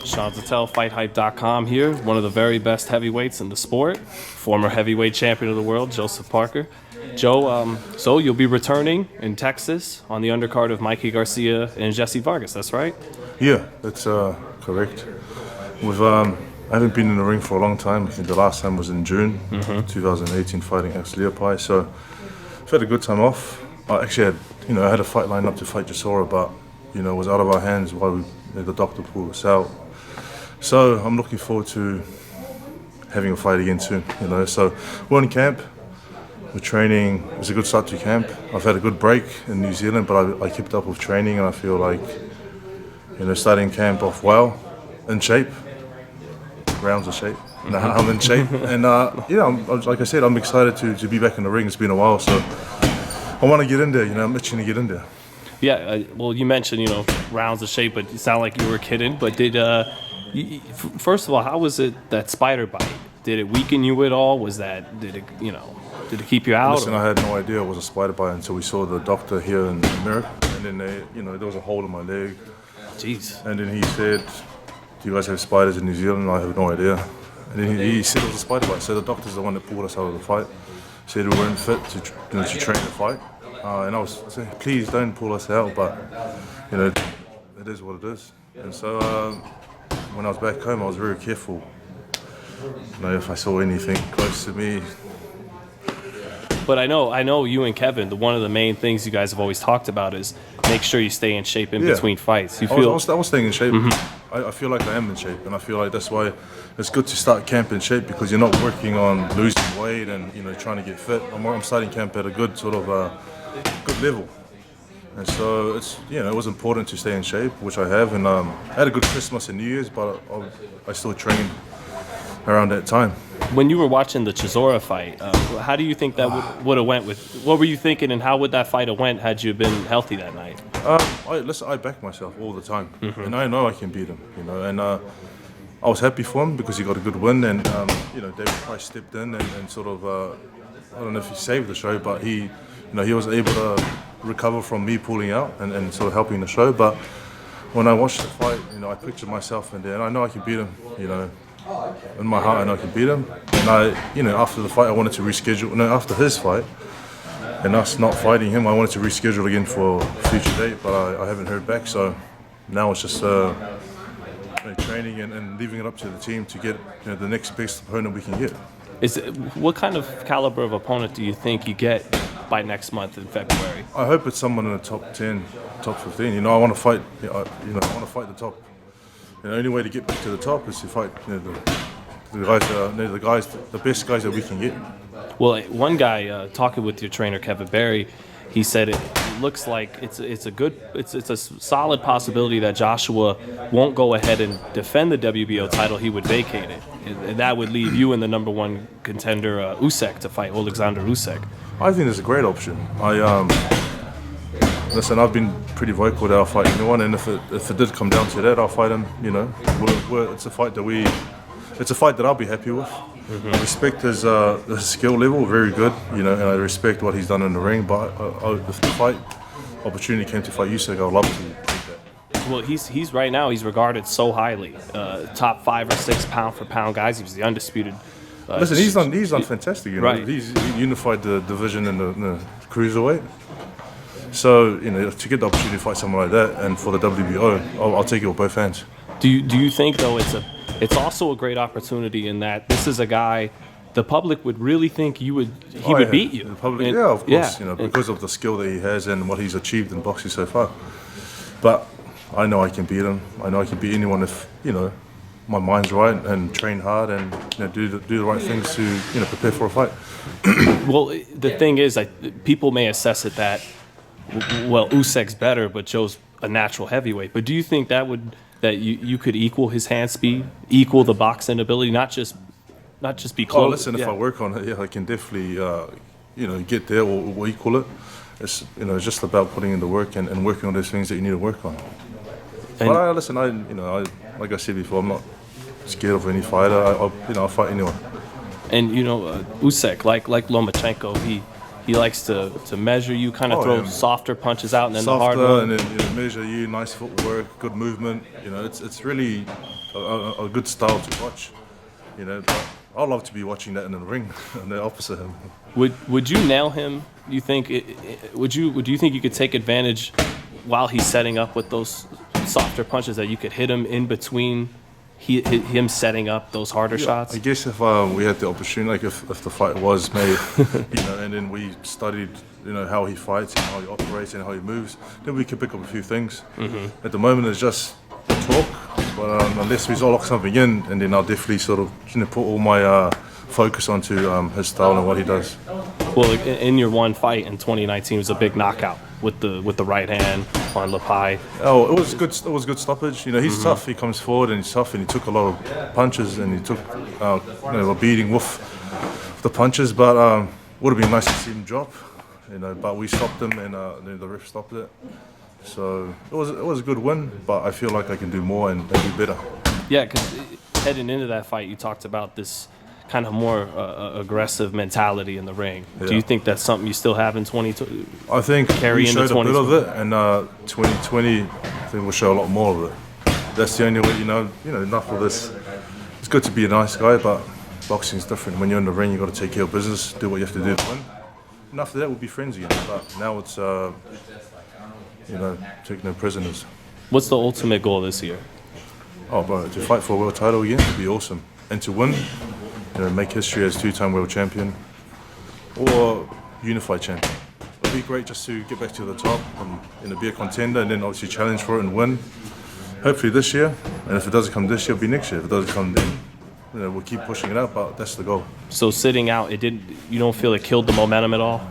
Sean Zattel, FightHype.com here, one of the very best heavyweights in the sport, former heavyweight champion of the world, Joseph Parker. Joe, so you'll be returning in Texas on the undercard of Mikey Garcia and Jessie Vargas, that's right? Yeah, that's correct. I haven't been in the ring for a long time. I think the last time was in June 2018, fighting ex-Leopai. So I've had a good time off. I actually had a fight lined up to fight Jessie, but it was out of our hands while the doctor pulled us out. So I'm looking forward to having a fight again soon. So we're in camp. We're training. It was a good start to camp. I've had a good break in New Zealand, but I kept up with training, and I feel like starting camp off well, in shape. Rounds of shape. No, I'm in shape, and like I said, I'm excited to be back in the ring. It's been a while, so I want to get in there. I'm itching to get in there. Yeah, well, you mentioned rounds of shape, but you sound like you were kidding. But first of all, how was it that spider bite? Did it weaken you at all? Did it keep you out? Listen, I had no idea it was a spider bite until we saw the doctor here in America, and then there was a hole in my leg. Jeez. And then he said, "Do you guys have spiders in New Zealand?" I have no idea. And then he said it was a spider bite. So the doctor's the one that pulled us out of the fight. Said we weren't fit to train the fight. And I was saying, please don't pull us out, but it is what it is. And so when I was back home, I was very careful. If I saw anything close to me. But I know you and Kevin, one of the main things you guys have always talked about is make sure you stay in shape in between fights. I was staying in shape. I feel like I am in shape, and I feel like that's why it's good to start camp in shape, because you're not working on losing weight and trying to get fit. I'm starting camp at a good sort of good level, and so it was important to stay in shape, which I have, and I had a good Christmas and New Year's, but I still trained around that time. When you were watching the Chisora fight, how do you think that would have went with? What were you thinking, and how would that fight have went had you been healthy that night? I back myself all the time, and I know I can beat him. And I was happy for him because he got a good win, and David Price stepped in and sort of I don't know if he saved the show, but he was able to recover from me pulling out and sort of helping the show. But when I watched the fight, I pictured myself in there, and I know I can beat him. In my heart, I know I can beat him. And after the fight, I wanted to reschedule. No, after his fight, and us not fighting him, I wanted to reschedule again for a future date, but I haven't heard back. So now it's just training and leaving it up to the team to get the next best opponent we can get. What kind of caliber of opponent do you think you get by next month in February? I hope it's someone in the top 10, top 15. I want to fight. I want to fight the top. The only way to get back to the top is to fight the best guys that we can get. Well, one guy talking with your trainer Kevin Barry, he said it looks like it's a solid possibility that Joshua won't go ahead and defend the WBO title. He would vacate it, and that would leave you and the number one contender Usyk to fight Alexander Usyk. I think it's a great option. Listen, I've been pretty vocal that I'll fight anyone, and if it did come down to that, I'll fight him. It's a fight that I'll be happy with. I respect his skill level, very good, and I respect what he's done in the ring. But if the fight opportunity came to fight Usyk, I'd love to take that. Well, he's right now he's regarded so highly, top 5 or 6 pound for pound guys. He was the undisputed. Listen, he's done fantastic. Right. He's unified the division in the cruiserweight. So to get the opportunity to fight someone like that, and for the WBO, I'll take it with both hands. Do you think though it's also a great opportunity in that this is a guy the public would really think he would beat you? The public, of course, because of the skill that he has and what he's achieved in boxing so far. But I know I can beat him. I know I can beat anyone if my mind's right and train hard and do the right things to prepare for a fight. Well, the thing is, people may assess it that Usyk's better, but Joe's a natural heavyweight. But do you think that you could equal his hand speed, equal the boxing ability, not just be close? Oh, listen, if I work on it, I can definitely get there or equal it. It's just about putting in the work and working on those things that you need to work on. But listen, like I said before, I'm not scared of any fighter. I'll fight anyone. And Usyk, like Lomachenko, He likes to measure you, kind of Oh, throw yeah. softer punches out and then Softer, the hard one. and then measure you, nice footwork, good movement. It's really a good style to watch. But I love to be watching that in the ring, and the opposite him. Would you nail him? You think? Would you think you could take advantage while he's setting up with those softer punches, that you could hit him in between him setting up those harder shots? I guess if we had the opportunity, like if the fight was made, and then we studied, how he fights and how he operates and how he moves, then we could pick up a few things. At the moment, it's just talk. But unless we lock something in, and then I'll definitely sort of put all my focus onto his style and what he does. Well, in your one fight in 2019 was a big knockout with the right hand on Lapai. Oh, it was good. It was good stoppage. He's tough. He comes forward and he's tough, and he took a lot of punches, and he took a beating with the punches. But would have been nice to see him drop. But we stopped him, and then the ref stopped it. So it was a good win. But I feel like I can do more and do better. Yeah, because heading into that fight, you talked about this kind of more aggressive mentality in the ring. Yeah. Do you think that's something you still have in 2020? I think Carry we into showed a bit 2020. of it, and 2020, I think we'll show a lot more of it. That's the only way, enough of this. It's good to be a nice guy, but boxing's different. When you're in the ring, you've got to take care of business, do what you have to do to win. And after that, we'll be friends again. But now it's, take no prisoners. What's the ultimate goal this year? Oh, bro, to fight for a world title again would be awesome. And to win, make history as two-time world champion or unified champion. It'd be great just to get back to the top and be a contender, and then obviously challenge for it and win. Hopefully this year, and if it doesn't come this year, it'll be next year. If it doesn't come then, we'll keep pushing it out, but that's the goal. So sitting out, you don't feel it killed the momentum at all?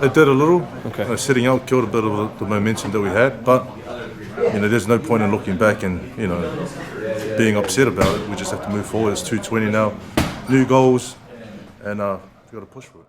It did a little. Okay. Sitting out killed a bit of the momentum that we had, but there's no point in looking back and being upset about it. We just have to move forward. It's 220 now, new goals, and we've got to push for it.